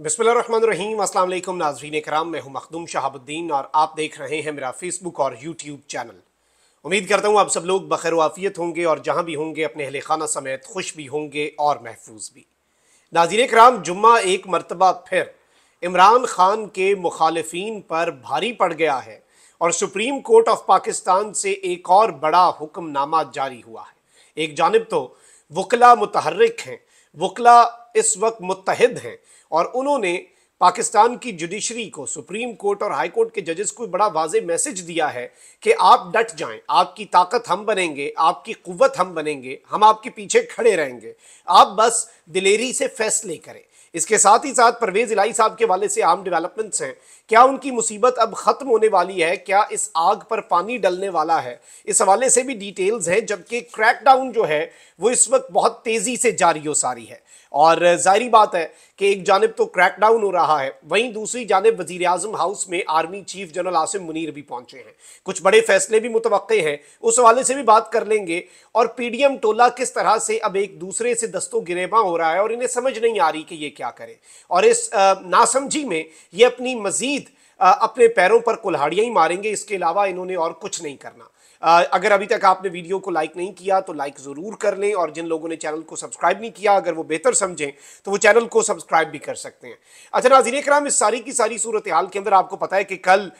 बिस्मिल्लाहिर्रहमानिर्रहीम। अस्सलाम वालेकुम नाज़रीन कराम, मैं हूं मखदूम शहाबुद्दीन और आप देख रहे हैं मेरा फेसबुक और यूट्यूब चैनल। उम्मीद करता हूं आप सब लोग बखैर वाफियत होंगे और जहां भी होंगे अपने अहले खाना समेत खुश भी होंगे और महफूज भी। नाज़रीन कराम, जुम्मा एक मरतबा फिर इमरान खान के मुखालिफिन पर भारी पड़ गया है और सुप्रीम कोर्ट ऑफ पाकिस्तान से एक और बड़ा हुक्मनामा जारी हुआ है। एक जानिब तो वकला मुतहर्रिक हैं, वकला इस वक्त मुत्तहिद हैं और उन्होंने पाकिस्तान की जुडिशरी को, सुप्रीम कोर्ट और हाई कोर्ट के जजेस को बड़ा वाज़ेह मैसेज दिया है कि आप डट जाएं, आपकी ताकत हम बनेंगे, आपकी कुव्वत हम बनेंगे, हम आपके पीछे खड़े रहेंगे, आप बस दिलेरी से फैसले करें। इसके साथ ही साथ परवेज इलाही साहब के वाले से आम डेवलपमेंट्स हैं। क्या उनकी मुसीबत अब खत्म होने वाली है? क्या इस आग पर पानी डलने वाला है? इस हवाले से भी डिटेल्स हैं, जबकि क्रैकडाउन जो है वो इस वक्त बहुत तेजी से जारी हो सारी है और जाहिर बात है कि एक जानिब तो क्रैकडाउन हो रहा है, वहीं दूसरी जानिब वजीर आजम हाउस में army chief general Asim Munir भी पहुंचे हैं। कुछ बड़े फैसले भी मुतवक्के हैं, उस हवाले से भी बात कर लेंगे। और पीडीएम टोला किस तरह से अब एक दूसरे से दस्तों गिरेबा हो रहा है और इन्हें समझ नहीं आ रही कि ये क्या करे, और इस नासमझी में ये अपनी मजीद अपने पैरों पर कुल्हाड़ियां ही मारेंगे। इसके अलावा इन्होंने और कुछ नहीं करना। अगर अभी तक आपने वीडियो को लाइक नहीं किया तो लाइक ज़रूर कर लें, और जिन लोगों ने चैनल को सब्सक्राइब नहीं किया, अगर वो बेहतर समझें तो वो चैनल को सब्सक्राइब भी कर सकते हैं। अच्छा नाज़रीन कराम, इस सारी की सारी सूरत हाल के अंदर आपको पता है कि कल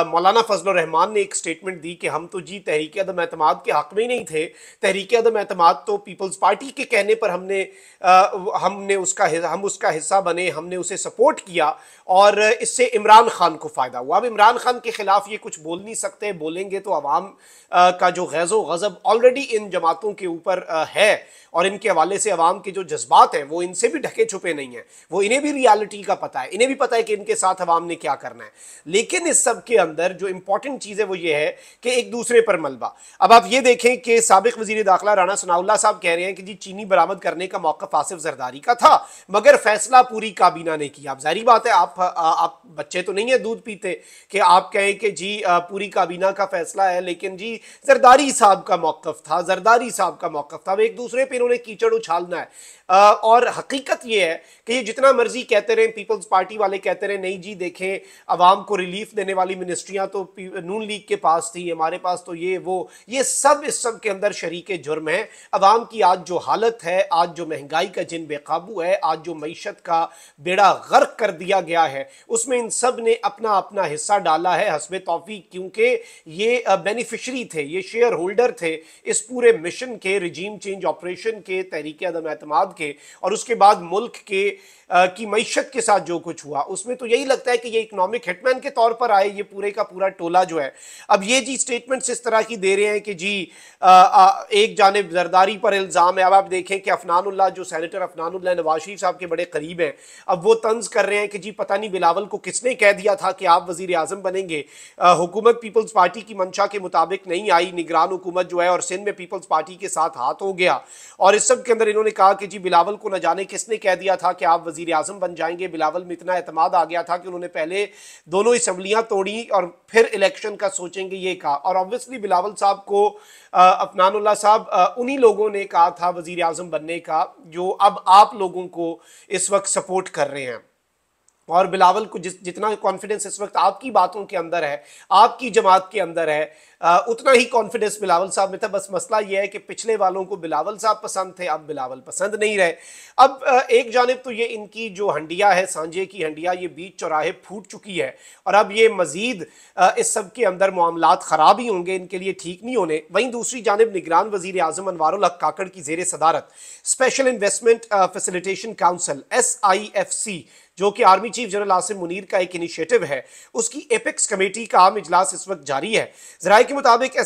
मौलाना फजलुर रहमान ने एक स्टेटमेंट दी कि हम तो जी तहरीक अदम एतमाद के हक में ही नहीं थे। तहरीक अदम एतमाद तो पीपल्स पार्टी के कहने पर हम उसका हिस्सा बने, हमने उसे सपोर्ट किया और इससे इमरान खान को फ़ायदा हुआ। अब इमरान खान के खिलाफ ये कुछ बोल नहीं सकते, बोलेंगे तो अवाम का जो गैज़ो गज़ब ऑलरेडी इन जमातों के ऊपर है और इनके हवाले से अवाम के जो जज्बात हैं वो इनसे भी ढके छुपे नहीं हैं। वो इन्हें भी रियलिटी का पता है, इन्हें भी पता है कि इनके साथ अवाम ने क्या करना है। लेकिन इस सब के अंदर जो इंपॉर्टेंट चीज़ है वो ये है कि एक दूसरे पर मलबा। अब आप ये देखें कि साबिक वजीर दाखिला राना सनाउल्लाह साहब कह रहे हैं कि जी चीनी बरामद करने का मौक़िफ़ आसिफ जरदारी का था, मगर फैसला पूरी काबीना ने किया। अब जाहिर बात है, आप बच्चे तो नहीं है दूध पीते कि आप कहें कि जी पूरी काबीना का फैसला है, लेकिन जी जरदारी साहब का मौक़िफ़ था, जरदारी साहब का मौक़िफ़ था। एक दूसरे पर इन्होंने कीचड़ उछालना है। और हकीकत यह है कि ये जितना मर्जी कहते रहे, पीपल्स पार्टी वाले कहते रहे नहीं जी देखें अवाम को रिलीफ देने वाली मिनिस्ट्रियां तो नून लीग के पास थी, हमारे पास तो ये वो, ये सब इस सब के अंदर शरीके जुर्म है। अवाम की आज जो हालत है, आज जो महंगाई का जिन बेकाबू है, आज जो मईशत का बेड़ा गर्क कर दिया गया है, उसमें इन सब ने अपना अपना हिस्सा डाला है हस्बे तौफीक, क्योंकि ये बेनिफिशरी थे, ये शेयर होल्डर थे इस पूरे मिशन के, रिजीम चेंज ऑपरेशन के, तहरीक अदम एतमाद के, और उसके बाद मुल्क के की मईशत के साथ जो कुछ हुआ उसमें तो यही लगता है कि ये इकोनॉमिक हिटमैन के तौर पर आए ये पूरे का पूरा टोला जो है। अब ये जी स्टेटमेंट्स इस तरह की दे रहे हैं कि जी एक जानिब जरदारी पर इल्ज़ाम है। अब आप देखें कि अफनानुल्लाह, जो सेनेटर अफनानुल्लाह नवाज शरीफ साहब के बड़े करीब हैं, अब वो तंज कर रहे हैं कि जी पता नहीं बिलावल को किसने कह दिया था कि आप वजीर आजम बनेंगे। हुकूमत पीपल्स पार्टी की मंशा के मुताबिक नहीं आई, निगरान हुकूमत जो है, और सिंध में पीपल्स पार्टी के साथ हाथ हो गया। और इस सब के अंदर इन्होंने कहा कि जी बिलावल को न जाने किसने कह दिया था कि आप वजीर आजम बन जाएंगे। बिलावल में इतना एतमाद आ गया था कि उन्होंने पहले दोनों असम्बलियां तोड़ी और फिर इलेक्शन का सोचेंगे ये कहा। और ऑब्वियसली बिलावल साहब को अफनानुल्लाह साहब उन्हीं लोगों ने कहा था वजीर आजम बनने का जो अब आप लोगों को इस वक्त सपोर्ट कर रहे हैं। और बिलावल को जितना कॉन्फिडेंस इस वक्त आपकी बातों के अंदर है, आपकी जमात के अंदर है, उतना ही कॉन्फिडेंस बिलावल साहब में था। बस मसला यह है कि पिछले वालों को बिलावल साहब पसंद थे, अब बिलावल पसंद नहीं रहे। अब एक जानिब तो ये इनकी जो हंडिया है, सांझे की हंडिया, ये बीच चौराहे फूट चुकी है और अब ये मजीद इस सब के अंदर मामलात ख़राब ही होंगे, इनके लिए ठीक नहीं होने। वहीं दूसरी जानिब निगरान वजीर आजम अनवारुल हक काकड़ की जेर सदारत special investment facilitation council SIFC, जो कि army chief general Asim Munir का एक इनिशिएटिव है, उसकी एपेक्स कमेटी का आम इजलास इस वक्त जारी है। जराये के मुताबिक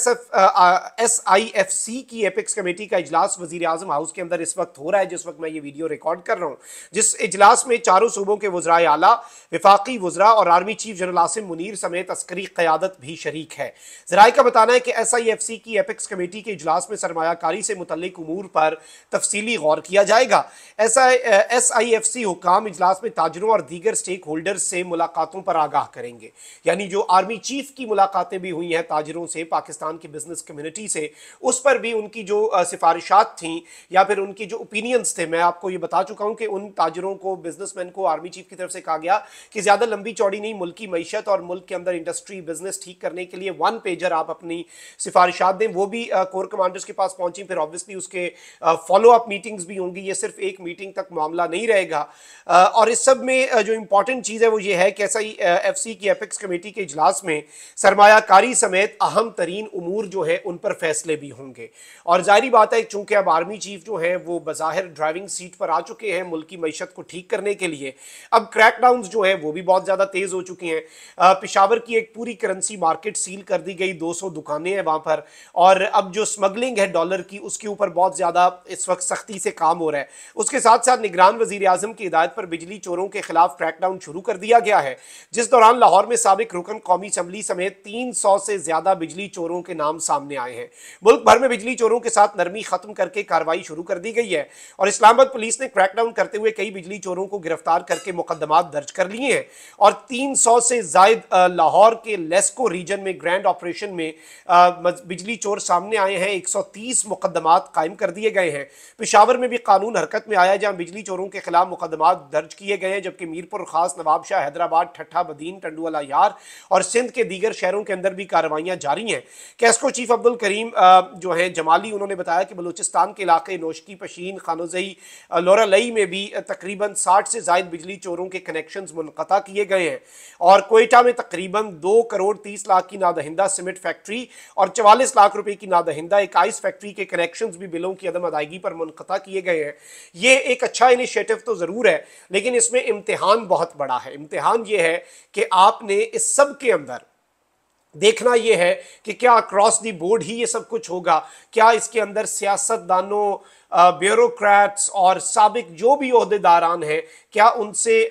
SIFC की एपेक्स कमेटी का इजलास वजीर आजम हाउस के अंदर इस वक्त हो रहा है, जिस वक्त मैं ये वीडियो रिकॉर्ड कर रहा हूँ, जिस इजलास में चारों सूबों के वज़राए आला, विफाकी वज़रा और army chief general Asim Munir समेत अस्करी क़यादत भी शरीक है। जराये का बताना है कि SIFC की एपेक्स कमेटी के इजलास में सरमायाकारी से मुतल्लिक उमूर पर तफसीली गौर किया जाएगा। SIFC हुकाम इजलास में ताजरों ताजिरों और दीगर स्टेक होल्डर्स से मुलाकातों पर आगाह करेंगे। यानी जो आर्मी चीफ की मुलाकातें भी हुई हैं ताजिरों से, पाकिस्तान की बिजनेस कम्युनिटी से, उस पर भी उनकी जो सिफारिशात थी या फिर उनकी जो ओपिनियंस थे, मैं आपको ये बता चुका हूं कि उन ताजिरों को, बिजनेसमैन को आर्मी चीफ की तरफ से कहा गया कि ज्यादा लंबी चौड़ी नहीं, मुल्क की मईशत और मुल्क के अंदर इंडस्ट्री बिजनेस ठीक करने के लिए 1 पेजर आप अपनी सिफारिशात दें। वो भी कोर कमांडर्स के पास पहुंची, फिर ऑब्वियसली उसके फॉलो अप मीटिंग्स भी होंगी, ये सिर्फ एक मीटिंग तक मामला नहीं रहेगा। और इस सब में जो इंपॉर्टेंट चीज है वो ये है कि एफसी की एपेक्स कमेटी के इजलास में सरमायाकारी समेत अहम तरीन उमूर जो है उन पर फैसले भी होंगे। और जाहिर बात है चूंकि अब आर्मी चीफ जो है वो बज़ाहिर ड्राइविंग सीट पर आ चुके हैं मुल्क की मईशत को ठीक करने के लिए, अब क्रैकडाउन जो है वो भी बहुत ज्यादा तेज हो चुकी हैं। पेशावर की एक पूरी करेंसी मार्केट सील कर दी गई, 200 दुकानें हैं वहां पर, और अब जो स्मगलिंग है डॉलर की उसके ऊपर बहुत ज्यादा इस वक्त सख्ती से काम हो रहा है। उसके साथ साथ निगरान वजीर आजम की हिदायत पर बिजली चोरों के खिलाफ क्रैकडाउन शुरू कर दिया गया है, जिस दौरान लाहौर में साबिक रुकन कौमी असम्बली समेत 300 से ज्यादा बिजली चोरों के नाम सामने आए हैं। मुल्क भर में बिजली चोरों के साथ नरमी खत्म करके कार्रवाई शुरू कर दी गई है और इस्लामाबाद पुलिस ने क्रैकडाउन करते हुए कई बिजली चोरों को गिरफ्तार करके मुकदमात दर्ज कर लिए हैं और 300 से जायद लाहौर के लेस्को रीजन में ग्रैंड ऑपरेशन में बिजली चोर सामने आए हैं। 130 मुकदमात कायम कर दिए गए हैं। पेशावर में भी कानून हरकत में आया जहां बिजली चोरों के खिलाफ मुकदमात दर्ज किए गए हैं, जबकि मीरपुर खास, नवाबशाह, हैदराबाद, ठट्ठा, बदीन, टंडुवाला यार और सिंध के दीगर शहरों के अंदर भी कार्रवाइयां जारी हैं। कैस्को चीफ अब्दुल करीम जो है जमाली, उन्होंने बताया कि बलूचिस्तान के इलाके नोशकी, पशीन, खानोजई, लोरालई में भी तकरीबन 60 से जायद बिजली चोरों के कनेक्शंस मुनक़ता किए गए हैं और कोयटा में तकरीबन 2 करोड़ 30 लाख की नादहिंदा सीमेंट फैक्ट्री और 44 लाख रुपए की नादहिंदा एक आइस फैक्ट्री के कनेक्शंस भी बिलों की अदम अदायगी पर मुनक़ता किए गए हैं। ये एक अच्छा इनिशिएटिव तो जरूर है, लेकिन इसमें इम्तिहान बहुत बड़ा है। इम्तिहान ये है कि आपने इस सब के अंदर देखना यह है कि क्या अक्रॉस दी बोर्ड ही ये सब कुछ होगा, क्या इसके अंदर सियासतदानों, ब्यूरोक्रेट्स और साबिक जो भी ओहदेदारान हैं, क्या उनसे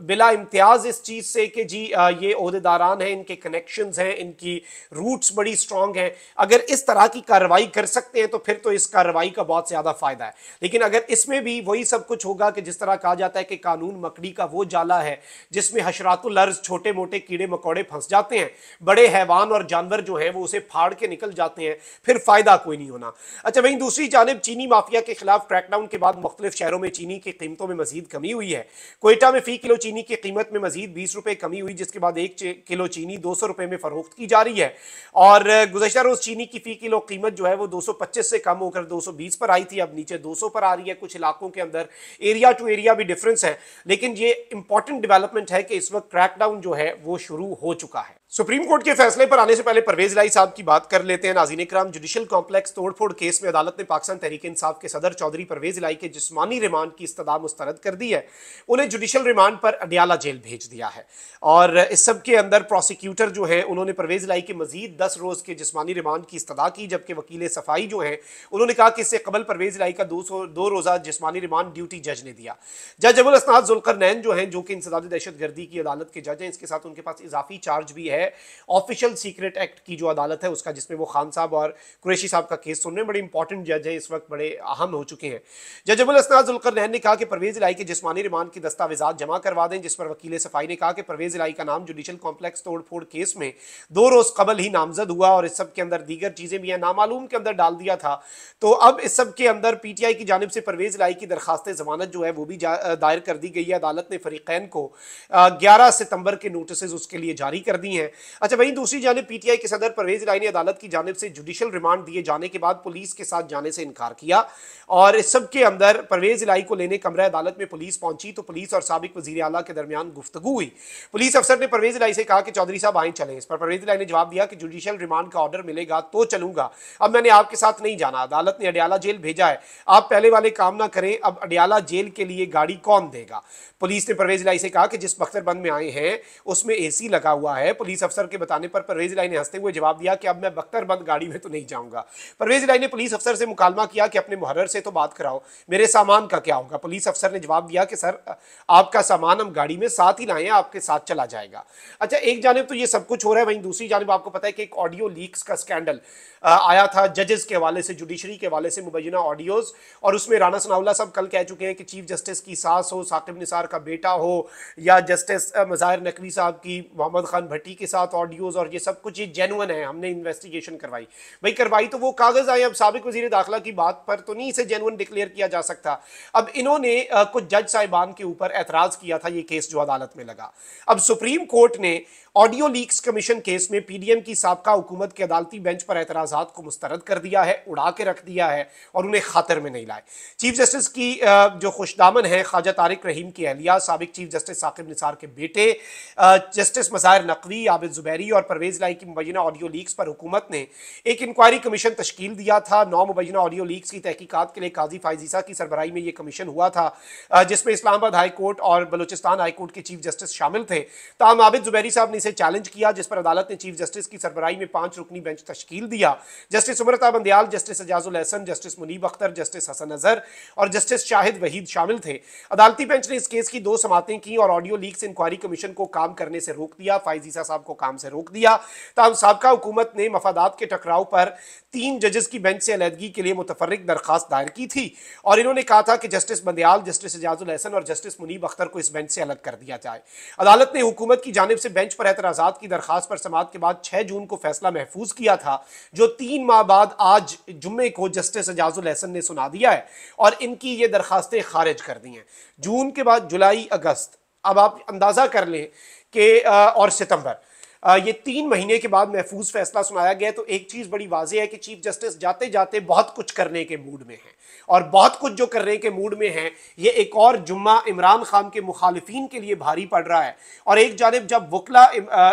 बिला इम्तियाज इस चीज़ से कि जी ये ओहदेदारान हैं, इनके कनेक्शंस हैं, इनकी रूट्स बड़ी स्ट्रांग हैं, अगर इस तरह की कार्रवाई कर सकते हैं तो फिर तो इस कार्रवाई का बहुत ज़्यादा फ़ायदा है। लेकिन अगर इसमें भी वही सब कुछ होगा कि जिस तरह कहा जाता है कि कानून मकड़ी का वो जाला है जिसमें हशरातुल अर्ज़, छोटे मोटे कीड़े मकोड़े फंस जाते हैं, बड़े हैवान और जानवर जो हैं वो उसे फाड़ के निकल जाते हैं, फिर फ़ायदा कोई नहीं होना। अच्छा, वहीं दूसरी जानिब चीनी माफिया के खिलाफ क्रैकडाउन के बाद मुख्तलिफ शहरों में चीनी की कीमतों में मजीद कमी हुई है। कोयटा में फी किलो चीनी की कीमत में मजीद 20 रुपए कमी हुई, जिसके बाद 1 किलो चीनी 200 रुपए में फरोख्त की जा रही है और गुज़श्ता रोज चीनी की फी किलो कीमत जो है वो 225 से कम होकर 220 पर आई थी, अब नीचे 200 पर आ रही है। कुछ इलाकों के अंदर एरिया टू एरिया भी डिफरेंस है, लेकिन ये इंपॉर्टेंट डेवलपमेंट है कि इस वक्त क्रैकडाउन जो है वो शुरू हो चुका है। सुप्रीम कोर्ट के फैसले पर आने से पहले परवेज इलाही साहब की बात कर लेते हैं। नाज़रीन इकराम, जुडिशल कॉम्प्लेक्स तोड़फोड़ केस में अदालत ने पाकिस्तान तहरीक इंसाफ के सदर चौधरी परवेज इलाही के जिस्मानी रिमांड की इस्तदा मुस्तरद कर दी है। उन्हें जुडिशल रिमांड पर अडियाला जेल भेज दिया है और इस सब के अंदर प्रोसिक्यूटर जो है उन्होंने परवेज इलाही के मजीद 10 रोज के जिस्मानी रिमांड की इस्तदा की, जबकि वकील सफाई जो है उन्होंने कहा कि इससे कबल परवेज इलाही का 2 रोजा जिस्मानी रिमांड ड्यूटी जज ने दिया। जज अबुल असनाद जुल्करनैन जो है, जो कि इंसदाद दहशतगर्दी की अदालत के जज हैं, इसके साथ उनके पास इजाफी चार्ज भी है ऑफिशियल सीक्रेट एक्ट की जो अदालत है उसका, जिसमें वो खान साहब और कुरैशी साहब का केस सुन रहे हैं। बड़े इंपॉर्टेंट जज है, इस वक्त बड़े अहम हो चुके हैं। जज अबुल असनाद जुल्करनैन ने कहा कि परवेज इलाही के जिस्मानी रिमांड की दस्तावेजात जमा करवा दें, जिस पर वकील सफाई ने कहा कि परवेज इलाही का नाम जुडिशल कॉम्प्लेक्स तोड़फोड़ केस में 2 रोज कबल ही नामजद हुआ और इस सब के अंदर दीगर चीजें भी हैं, नामालूम के अंदर डाल दिया था। तो अब इस सब के अंदर पीटीआई की जानिब से परवेज इलाही की दरखास्त जमानत जो है वो भी दायर कर दी गई है। अदालत ने फरीकैन को 11 सितंबर के नोटिस उसके लिए जारी कर दी हैं। अच्छा, वहीं दूसरी जानिब पीटीआई के सदर परवेज इलाही ने अदालत की जानिब से जुडिशल रिमांड दिए जाने के बाद पुलिस के साथ जाने से इनकार किया और इस सब के अंदर परवेज इलाही को लेने कमरा अदालत में पुलिस पहुंची तो पुलिस और साबिक वजीर आला के दरमियान गुफ्तगू हुई। पुलिस अफसर ने परवेज इलाही से कहा कि चौधरी साहब आए चलें। इस पर परवेज इलाही ने जवाब दिया कि जुडिशल रिमांड का ऑर्डर मिलेगा तो चलूंगा, अब मैंने आपके साथ नहीं जाना, अदालत ने अडियाला जेल भेजा है, आप पहले वाले काम ना करें, अब अडियाला जेल के लिए गाड़ी कौन देगा। पुलिस ने परवेज इलाही से कहा कि जिस बख्तरबंद में आए हैं उसमें एसी लगा हुआ है। पुलिस अफसर के बताने पर परवेज इलाही ने हंसते हुए जवाब दिया कि अब मैं बख्तरबंद गाड़ी में तो नहीं जाऊंगा। परवेज इलाही ने पुलिस अफसर से मुकालमा किया कि अपने मुहर्रर से तो बात कराओ, मेरे सामान का क्या होगा? पुलिस अफसर ने जवाब दिया कि सर आपका सामान हम गाड़ी में साथ ही लाए हैं, आपके साथ चला जाएगा। अच्छा, एक जानिब तो ये सब कुछ हो रहा है, वहीं दूसरी जानिब आपको पता है कि एक ऑडियो लीक्स का स्कैंडल आया था जजेस के हवाले से, जुडिशरी के हवाले से मुबैना ऑडियोज, और उसमें राना सनाउल्लाह साहब कल कह चुके हैं कि चीफ जस्टिस की सास हो, साकिब निसार का बेटा हो, या जस्टिस मज़ाहिर नकवी साहब की मोहम्मद खान भट्टी के साथ ऑडियोज, और ये सब कुछ ये जेन्युइन है, हमने इन्वेस्टिगेशन करवाई। भाई करवाई तो वो कागज आए, अब साबिक वजीर दाखिला की बात पर तो नहीं इसे जेन्युइन डिक्लेयर किया जा सकता। अब इन्होंने कुछ जज साहिबान के ऊपर एतराज किया था, ये केस जो अदालत में लगा। अब सुप्रीम कोर्ट ने ऑडियो लीक्स कमीशन केस में पीडीएम की साबका हुकूमत के अदालती बेंच पर एतराजात को मुस्तरद कर दिया है, उड़ा के रख दिया है और उन्हें खातर में नहीं लाए। चीफ जस्टिस की जो खुशदामन है ख्वाजा तारिक रहीम की अहलिया, साबिक चीफ जस्टिस साकिब निसार के बेटे जस्टिस मज़ाहिर नकवी, आबिद जुबैरी और परवेज लाई की मुबैना ऑडियो लीक्स पर हुकूमत ने एक इंक्वायरी कमीशन तश्कील दिया था। 9 मुबैना ऑडियो लीक्स की तहकीकात के लिए काजी फाइजीसा की सरबराही में यह कमीशन हुआ था, जिसमें इस्लामाबाद हाई कोर्ट और बलूचिस्तान हाई कोर्ट के चीफ जस्टिस शामिल थे। ताहम आबिद जुबैरी साहब ने इसे चैलेंज किया, जिस पर अदालत ने चीफ जस्टिस की सरबराही में 5 रुकनी बेंच तश्कील दिया। Justice Umar Bandial, justice Ijazul Ahsan, justice Munib Akhtar, justice Hasan Azhar और जस्टिस शाहिद वहीद शामिल थे। अदालती बेंच ने इस केस की 2 समातें की और ऑडियो लीक्स इंक्वायरी कमीशन को काम करने से रोक दिया, फाइजीसा साहब को काम से रोक दिया। ताहम साबका हुकूमत ने मफादात के टकराव पर 3 जजेस की बेंच से अलहदगी के लिए मुतफर्रिक दरखास्त दायर की थी और इन्होंने कहा था कि जस्टिस बंदयाल, जस्टिस एजाजुल एहसन और जस्टिस मुनीब अख्तर को इस बेंच से अलग कर दिया जाए। अदालत ने हुकूमत की जानिब से बेंच पर एतराजात की दरखास्त पर समाअत के बाद 6 जून को फैसला महफूज किया था, जो 3 माह बाद आज जुम्मे को जस्टिस एजाजुल एहसन ने सुना दिया है और इनकी ये दरखास्तें खारिज कर दी हैं। जून के बाद जुलाई, अगस्त, अब आप अंदाजा कर लें कि और सितंबर, ये 3 महीने के बाद महफूज फैसला सुनाया गया। तो एक चीज बड़ी वाज़ेह है कि चीफ जस्टिस जाते जाते बहुत कुछ करने के मूड में हैं और बहुत कुछ जो करने के मूड में हैं, ये एक और जुम्मा इमरान खान के मुखालिफिन के लिए भारी पड़ रहा है। और एक जानिब जब वकला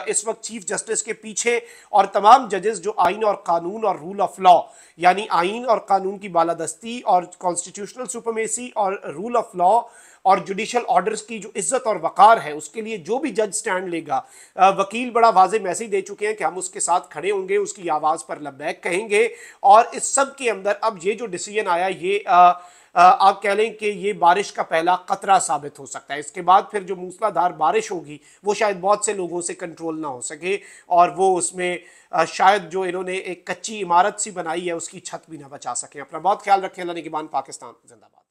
इस वक्त चीफ जस्टिस के पीछे और तमाम जजेस जो आइन और कानून और रूल ऑफ लॉ, यानी आइन और कानून की बालादस्ती और कॉन्स्टिट्यूशनल सुपरमेसी और रूल ऑफ लॉ और जुडिशल ऑर्डर्स की जो इज्जत और वकार है, उसके लिए जो भी जज स्टैंड लेगा, वकील बड़ा वाज़ेह मैसेज दे चुके हैं कि हम उसके साथ खड़े होंगे, उसकी आवाज़ पर लब्बैक कहेंगे। और इस सब के अंदर अब ये जो डिसीजन आया, ये आप कह लें कि ये बारिश का पहला कतरा साबित हो सकता है। इसके बाद फिर जो मूसलाधार बारिश होगी वो शायद बहुत से लोगों से कंट्रोल ना हो सके और वो उसमें शायद जो इन्होंने एक कच्ची इमारत सी बनाई है उसकी छत भी ना बचा सके। अपना बहुत ख्याल रखें। अल्लाह निगहबान। पाकिस्तान जिंदाबाद।